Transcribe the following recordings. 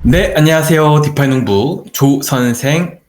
네, 안녕하세요. 디파이농부 조선생입니다.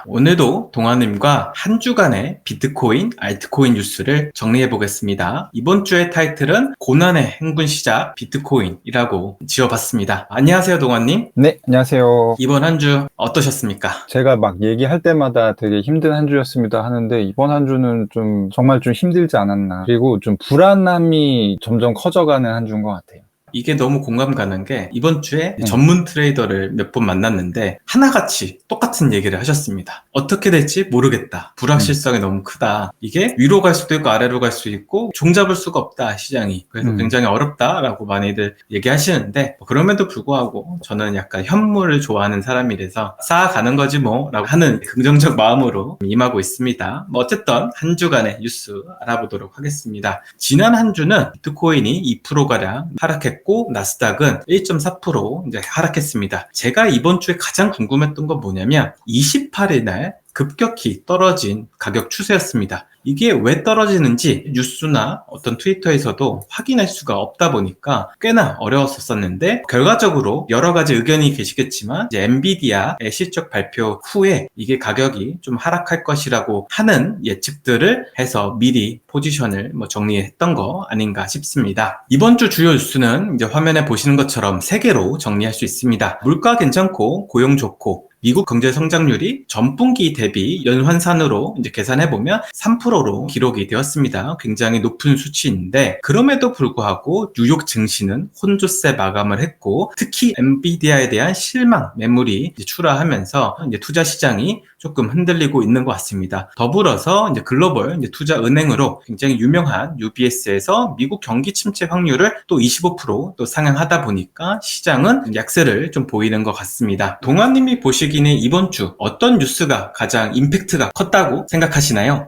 오늘도 동아님과 한 주간의 비트코인, 알트코인 뉴스를 정리해 보겠습니다. 이번 주의 타이틀은 고난의 행군 시작 비트코인이라고 지어봤습니다. 안녕하세요, 동아님. 네, 안녕하세요. 이번 한 주 어떠셨습니까? 제가 막 얘기할 때마다 되게 힘든 한 주였습니다 하는데 이번 한 주는 정말 좀 힘들지 않았나. 그리고 좀 불안함이 점점 커져가는 한 주인 것 같아요. 이게 너무 공감 가는 게 이번 주에 네. 전문 트레이더를 몇 번 만났는데 하나같이 똑같은 얘기를 하셨습니다. 어떻게 될지 모르겠다. 불확실성이 너무 크다. 이게 위로 갈 수도 있고 아래로 갈 수 있고 종잡을 수가 없다, 시장이. 그래서 굉장히 어렵다라고 많이들 얘기하시는데 그럼에도 불구하고 저는 약간 현물을 좋아하는 사람이라서 쌓아가는 거지 뭐 라고 하는 긍정적 마음으로 임하고 있습니다. 어쨌든 한 주간의 뉴스 알아보도록 하겠습니다. 지난 한 주는 비트코인이 2%가량 하락했고 나스닥은 1.4% 이제 하락했습니다. 제가 이번 주에 가장 궁금했던 건 뭐냐면 28일 날 급격히 떨어진 가격 추세였습니다. 이게 왜 떨어지는지 뉴스나 어떤 트위터에서도 확인할 수가 없다 보니까 꽤나 어려웠었는데 결과적으로 여러 가지 의견이 계시겠지만 이제 엔비디아의 실적 발표 후에 이게 가격이 좀 하락할 것이라고 하는 예측들을 해서 미리 포지션을 정리했던 거 아닌가 싶습니다. 이번 주 주요 뉴스는 이제 화면에 보시는 것처럼 3개로 정리할 수 있습니다. 물가 괜찮고 고용 좋고 미국 경제 성장률이 전분기 대비 연환산으로 이제 계산해보면 3%로 기록이 되었습니다. 굉장히 높은 수치인데 그럼에도 불구하고 뉴욕 증시는 혼조세 마감을 했고 특히 엔비디아에 대한 실망 매물이 이제 출하하면서 이제 투자 시장이 조금 흔들리고 있는 것 같습니다. 더불어서 이제 글로벌 이제 투자 은행으로 굉장히 유명한 UBS에서 미국 경기 침체 확률을 또 25% 상향하다 보니까 시장은 약세를 좀 보이는 것 같습니다. 동아님이 보시기에는 이번 주 어떤 뉴스가 가장 임팩트가 컸다고 생각하시나요?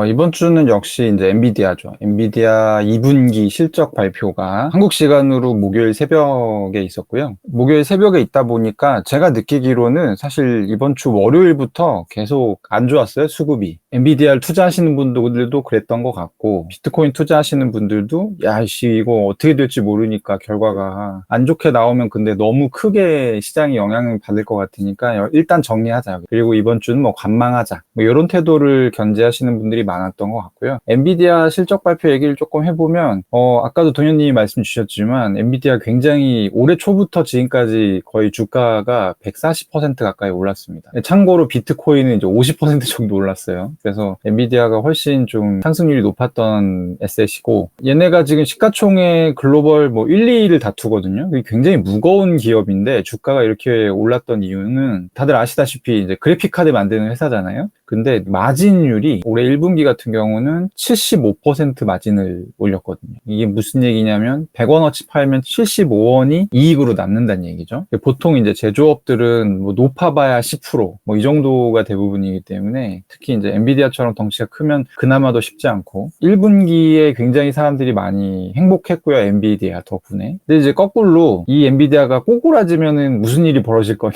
이번 주는 역시 이제 엔비디아죠. 엔비디아 2분기 실적 발표가 한국 시간으로 목요일 새벽에 있었고요. 목요일 새벽에 있다 보니까 제가 느끼기로는 사실 이번 주 월요일부터 계속 안 좋았어요, 수급이. 엔비디아를 투자하시는 분들도 그랬던 것 같고, 비트코인 투자하시는 분들도, 이거 어떻게 될지 모르니까 결과가 안 좋게 나오면 근데 너무 크게 시장이 영향을 받을 것 같으니까 일단 정리하자. 그리고 이번 주는 관망하자. 이런 태도를 견지하시는 분들이 많았던 것 같고요. 엔비디아 실적 발표 얘기를 조금 해보면, 아까도 동현님이 말씀 주셨지만, 엔비디아 굉장히 올해 초부터 지금까지 거의 주가가 140% 가까이 올랐습니다. 참고로 비트코인은 이제 50% 정도 올랐어요. 그래서 엔비디아가 훨씬 좀 상승률이 높았던 에셋이고, 얘네가 지금 시가총액 글로벌 1, 2위를 다투거든요. 이게 굉장히 무거운 기업인데 주가가 이렇게 올랐던 이유는 다들 아시다시피 이제 그래픽카드 만드는 회사잖아요. 근데 마진율이 올해 1분기 같은 경우는 75% 마진을 올렸거든요. 이게 무슨 얘기냐면 100원어치 팔면 75원이 이익으로 남는다는 얘기죠. 보통 이제 제조업들은 높아봐야 10%이 정도가 대부분이기 때문에 특히 이제 엔비디아처럼 덩치가 크면 그나마도 쉽지 않고 1분기에 굉장히 사람들이 많이 행복했고요. 엔비디아 덕분에. 근데 이제 거꾸로 이 엔비디아가 꼬꾸라지면은 무슨 일이 벌어질 거냐.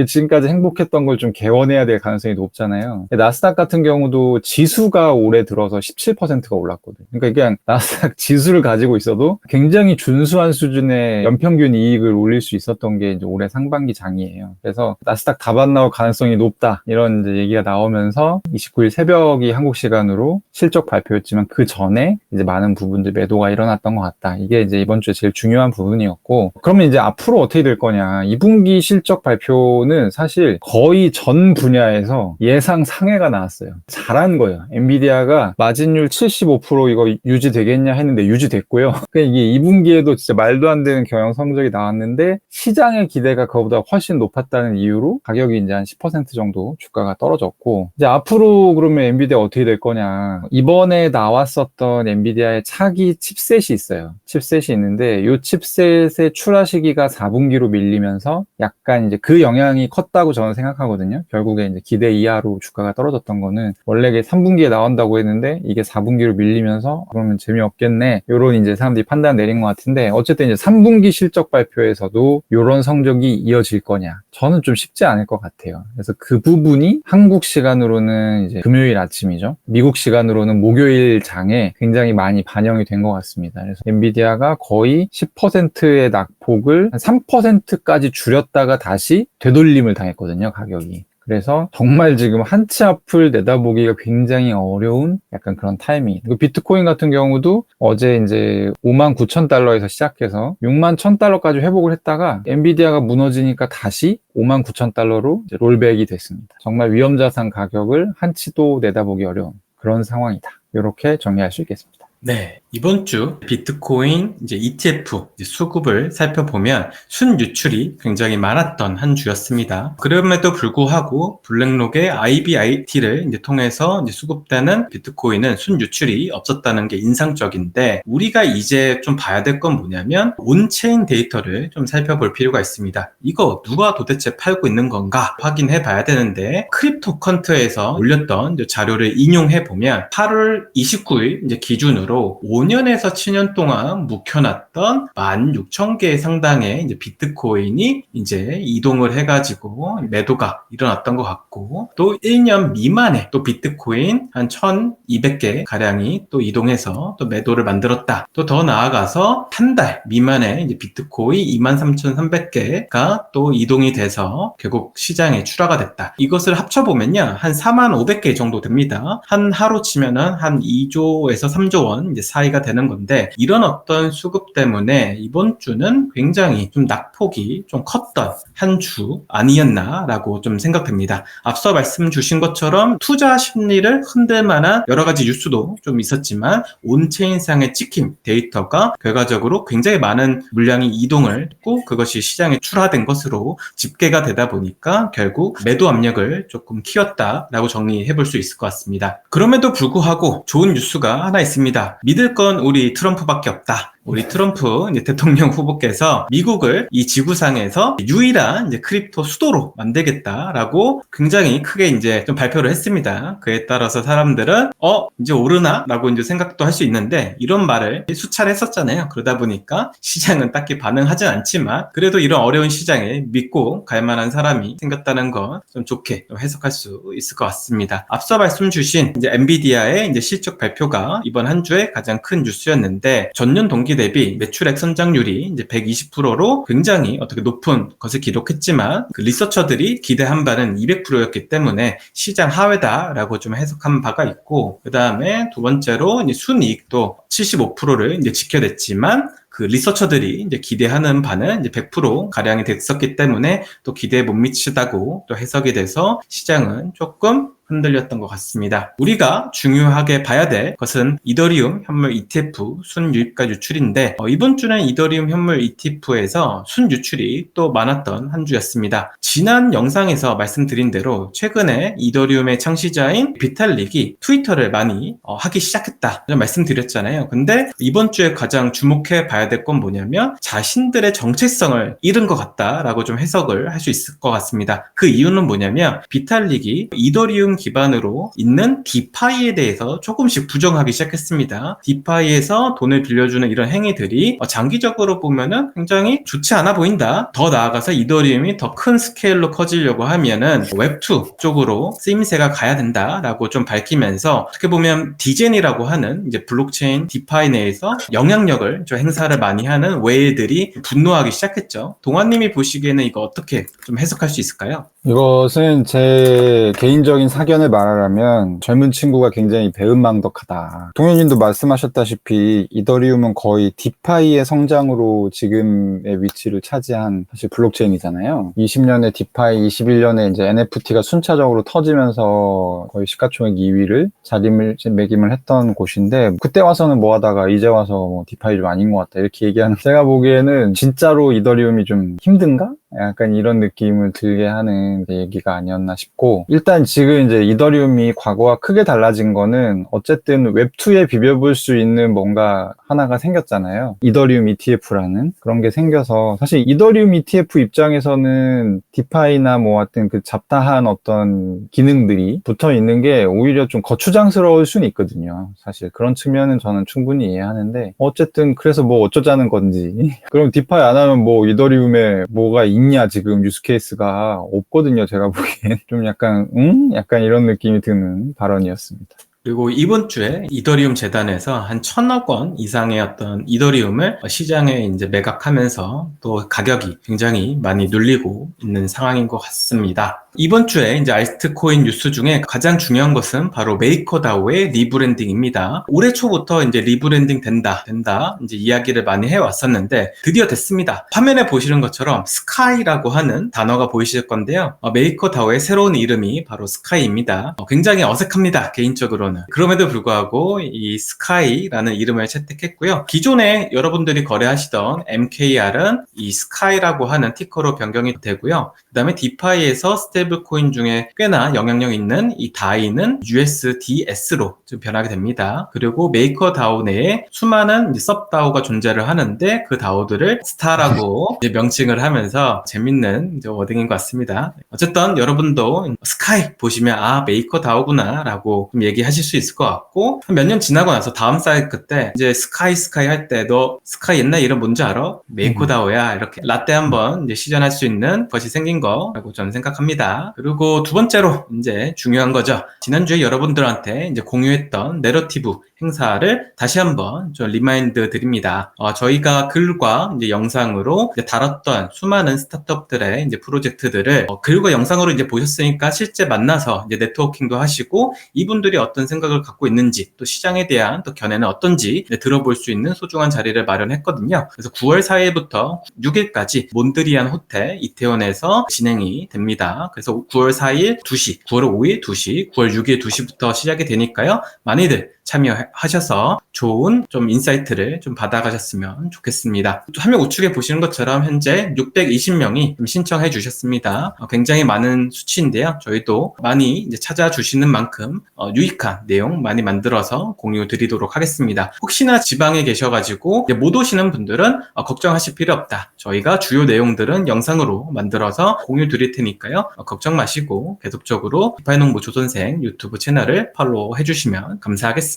지금까지 행복했던 걸 좀 개원해야 될 가능성이 높잖아요. 나스닥 같은 경우도 지수가 올해 들어서 17%가 올랐거든요. 그러니까 그냥 나스닥 지수를 가지고 있어도 굉장히 준수한 수준의 연평균 이익을 올릴 수 있었던 게 이제 올해 상반기 장이에요. 그래서 나스닥 다반 나올 가능성이 높다 이런 이제 얘기가 나오면서 29일 새벽이 한국 시간으로 실적 발표였지만 그 전에 이제 많은 부분들 매도가 일어났던 것 같다. 이게 이제 이번 주에 제일 중요한 부분이었고 그러면 이제 앞으로 어떻게 될 거냐. 2분기 실적 발표는 사실 거의 전 분야에서 예상 상회가 나왔어요. 잘한 거예요. 엔비디아가 마진율 75% 이거 유지되겠냐 했는데 유지됐고요. 이게 2분기에도 진짜 말도 안 되는 경영 성적이 나왔는데 시장의 기대가 그거보다 훨씬 높았다는 이유로 가격이 이제 한 10% 정도 주가가 떨어졌고 이제 앞으로 그러면 엔비디아 어떻게 될 거냐. 이번에 나왔었던 엔비디아의 차기 칩셋이 있어요. 칩셋이 있는데 이 칩셋의 출하 시기가 4분기로 밀리면서 약간 이제 그 영향이 컸다고 저는 생각하거든요. 결국에 이제 기대 이하로 주가가 떨어졌던 거는 원래 3분기에 나온다고 했는데 이게 4분기로 밀리면서 그러면 재미없겠네. 요런 이제 사람들이 판단 내린 것 같은데 어쨌든 이제 3분기 실적 발표에서도 요런 성적이 이어질 거냐. 저는 좀 쉽지 않을 것 같아요. 그래서 그 부분이 부분이 한국 시간으로는 이제 금요일 아침이죠. 미국 시간으로는 목요일 장에 굉장히 많이 반영이 된 것 같습니다. 그래서 엔비디아가 거의 10%의 낙폭을 한 3%까지 줄였다가 다시 되돌림을 당했거든요, 가격이. 그래서 정말 지금 한치 앞을 내다보기가 굉장히 어려운 약간 그런 타이밍. 비트코인 같은 경우도 어제 이제 59,000달러에서 시작해서 61,000달러까지 회복을 했다가 엔비디아가 무너지니까 다시 59,000달러로 롤백이 됐습니다. 정말 위험자산 가격을 한치도 내다보기 어려운 그런 상황이다. 이렇게 정리할 수 있겠습니다. 네, 이번 주 비트코인 이제 ETF 수급을 살펴보면 순유출이 굉장히 많았던 한 주였습니다. 그럼에도 불구하고 블랙록의 IBIT를 이제 통해서 이제 수급되는 비트코인은 순유출이 없었다는 게 인상적인데, 우리가 이제 좀 봐야 될 건 뭐냐면 온체인 데이터를 좀 살펴볼 필요가 있습니다. 이거 누가 도대체 팔고 있는 건가 확인해 봐야 되는데, 크립토컨트에서 올렸던 이제 자료를 인용해 보면 8월 29일 이제 기준으로 5년에서 7년 동안 묵혀놨던 16,000개 상당의 이제 비트코인이 이제 이동을 해가지고 매도가 일어났던 것 같고, 또 1년 미만의 또 비트코인 한 1,200개 가량이 또 이동해서 또 매도를 만들었다. 또 더 나아가서 한 달 미만의 이제 비트코인 23,300개가 또 이동이 돼서 결국 시장에 출하가 됐다. 이것을 합쳐보면요, 한 45,000개 정도 됩니다. 한 하루 치면은 한 2조에서 3조 원 이제 사이가 되는 건데, 이런 어떤 수급 때문에 이번 주는 굉장히 좀 낙폭이 좀 컸던 한 주 아니었나라고 좀 생각됩니다. 앞서 말씀 주신 것처럼 투자 심리를 흔들 만한 여러 가지 뉴스도 좀 있었지만, 온체인상의 찍힘 데이터가 결과적으로 굉장히 많은 물량이 이동을 했고, 그것이 시장에 출하된 것으로 집계가 되다 보니까 결국 매도 압력을 조금 키웠다라고 정리해 볼 수 있을 것 같습니다. 그럼에도 불구하고 좋은 뉴스가 하나 있습니다. 믿을 건 우리 트럼프밖에 없다. 우리 트럼프 이제 대통령 후보께서 미국을 이 지구상에서 유일한 이제 크립토 수도로 만들겠다라고 굉장히 크게 이제 좀 발표를 했습니다. 그에 따라서 사람들은 이제 오르나라고 이제 생각도 할 수 있는데, 이런 말을 수차례 했었잖아요. 그러다 보니까 시장은 딱히 반응하진 않지만, 그래도 이런 어려운 시장에 믿고 갈 만한 사람이 생겼다는 건 좀 좋게 좀 해석할 수 있을 것 같습니다. 앞서 말씀 주신 이제 엔비디아의 이제 실적 발표가 이번 한 주에 가장 큰 뉴스였는데, 전년 동기 대비 매출액 성장률이 이제 120%로 굉장히 어떻게 높은 것을 기록했지만, 그 리서처들이 기대한 바는 200%였기 때문에 시장 하회다라고 좀 해석한 바가 있고, 그 다음에 두 번째로 이제 순이익도 75%를 이제 지켜냈지만, 그 리서처들이 이제 기대하는 바는 이제 100% 가량이 됐었기 때문에 또 기대에 못 미치다고 또 해석이 돼서 시장은 조금 흔들렸던 것 같습니다. 우리가 중요하게 봐야 될 것은 이더리움 현물 ETF 순유입과 유출인데, 이번 주는 이더리움 현물 ETF에서 순유출이 또 많았던 한 주였습니다. 지난 영상에서 말씀드린 대로 최근에 이더리움의 창시자인 비탈릭이 트위터를 많이 하기 시작했다 말씀드렸잖아요. 근데 이번 주에 가장 주목해 봐야 될 건 뭐냐면, 자신들의 정체성을 잃은 것 같다라고 좀 해석을 할 수 있을 것 같습니다. 그 이유는 뭐냐면, 비탈릭이 이더리움 기반으로 있는 디파이에 대해서 조금씩 부정하기 시작했습니다. 디파이에서 돈을 빌려주는 이런 행위들이 장기적으로 보면은 굉장히 좋지 않아 보인다. 더 나아가서 이더리움이 더 큰 스케일로 커지려고 하면은 웹2 쪽으로 쓰임새가 가야 된다라고 좀 밝히면서, 어떻게 보면 디젠이라고 하는 이제 블록체인 디파이 내에서 영향력을 좀 행사를 많이 하는 웨일들이 분노하기 시작했죠. 동환님이 보시기에는 이거 어떻게 좀 해석할 수 있을까요? 이것은 제 개인적인 사견을 말하자면, 젊은 친구가 굉장히 배은망덕하다. 동현님도 말씀하셨다시피 이더리움은 거의 디파이의 성장으로 지금의 위치를 차지한 사실 블록체인이잖아요. 20년에 디파이, 21년에 이제 NFT가 순차적으로 터지면서 거의 시가총액 2위를 자리매김을 했던 곳인데, 그때 와서는 뭐 하다가 이제 와서 뭐 디파이 좀 아닌 것 같다 이렇게 얘기하는, 제가 보기에는 진짜로 이더리움이 좀 힘든가? 약간 이런 느낌을 들게 하는 얘기가 아니었나 싶고, 일단 지금 이제 이더리움이 과거와 크게 달라진 거는 어쨌든 웹2에 비벼볼 수 있는 뭔가 하나가 생겼잖아요. 이더리움 ETF라는 그런 게 생겨서, 사실 이더리움 ETF 입장에서는 디파이나 뭐 하여튼 그 잡다한 어떤 기능들이 붙어 있는 게 오히려 좀 거추장스러울 수는 있거든요. 사실 그런 측면은 저는 충분히 이해하는데, 어쨌든 그래서 뭐 어쩌자는 건지 그럼 디파이 안 하면 뭐 이더리움에 뭐가 있냐 있냐, 지금 유스케이스가 없거든요. 제가 보기엔. 좀 약간, 약간 이런 느낌이 드는 발언이었습니다. 그리고 이번 주에 이더리움 재단에서 한 1,000억 원 이상의 어떤 이더리움을 시장에 이제 매각하면서 또 가격이 굉장히 많이 눌리고 있는 상황인 것 같습니다. 이번 주에 이제 알트코인 뉴스 중에 가장 중요한 것은 바로 메이커다오의 리브랜딩입니다. 올해 초부터 이제 리브랜딩 된다 이제 이야기를 많이 해왔었는데 드디어 됐습니다. 화면에 보시는 것처럼 스카이라고 하는 단어가 보이실 건데요. 메이커다오의 새로운 이름이 바로 스카이입니다. 굉장히 어색합니다. 개인적으로는. 그럼에도 불구하고 이 스카이라는 이름을 채택했고요. 기존에 여러분들이 거래하시던 MKR은 이 스카이라고 하는 티커로 변경이 되고요. 그 다음에 디파이에서 스테이블 코인 중에 꽤나 영향력 있는 이 다이는 USDS로 좀 변하게 됩니다. 그리고 메이커다오 내에 수많은 섭다오가 존재를 하는데 그 다오들을 스타라고 이제 명칭을 하면서 재밌는 이제 워딩인 것 같습니다. 어쨌든 여러분도 스카이 보시면 메이커다오구나 라고 좀 얘기하실 수 있을 것 같고, 몇 년 지나고 나서 다음 사이클 때 이제 스카이 할 때 너 스카이 옛날 이름 뭔지 알아? 메이커다오야. 이렇게 라떼 한번 이제 시전할 수 있는 것이 생긴 거라고 저는 생각합니다. 그리고 두 번째로 이제 중요한 거죠. 지난주에 여러분들한테 이제 공유했던 내러티브 행사를 다시 한번 좀 리마인드 드립니다. 저희가 글과 이제 영상으로 이제 다뤘던 수많은 스타트업들의 이제 프로젝트들을 글과 영상으로 이제 보셨으니까 실제 만나서 이제 네트워킹도 하시고 이분들이 어떤 생각을 갖고 있는지 또 시장에 대한 또 견해는 어떤지 들어볼 수 있는 소중한 자리를 마련했거든요. 그래서 9월 4일부터 6일까지 몬드리안 호텔 이태원에서 진행이 됩니다. 그래서 9월 4일 2시, 9월 5일 2시, 9월 6일 2시부터 시작이 되니까요. 많이들 참여하셔서 좋은 좀 인사이트를 좀 받아가셨으면 좋겠습니다. 화면 우측에 보시는 것처럼 현재 620명이 신청해 주셨습니다. 굉장히 많은 수치인데요. 저희도 많이 이제 찾아주시는 만큼 유익한 내용 많이 만들어서 공유 드리도록 하겠습니다. 혹시나 지방에 계셔가지고 못 오시는 분들은 걱정하실 필요 없다. 저희가 주요 내용들은 영상으로 만들어서 공유 드릴 테니까요. 걱정 마시고 계속적으로 디파이농부 조선생 유튜브 채널을 팔로우 해주시면 감사하겠습니다.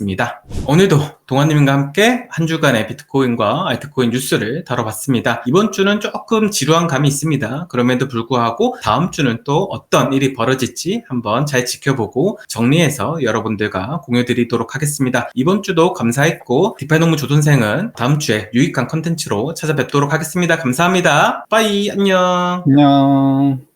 오늘도 동아님과 함께 한 주간의 비트코인과 알트코인 뉴스를 다뤄봤습니다. 이번 주는 조금 지루한 감이 있습니다. 그럼에도 불구하고 다음 주는 또 어떤 일이 벌어질지 한번 잘 지켜보고 정리해서 여러분들과 공유드리도록 하겠습니다. 이번 주도 감사했고 디파이농부 조선생은 다음 주에 유익한 컨텐츠로 찾아뵙도록 하겠습니다. 감사합니다. 빠이, 안녕. 안녕.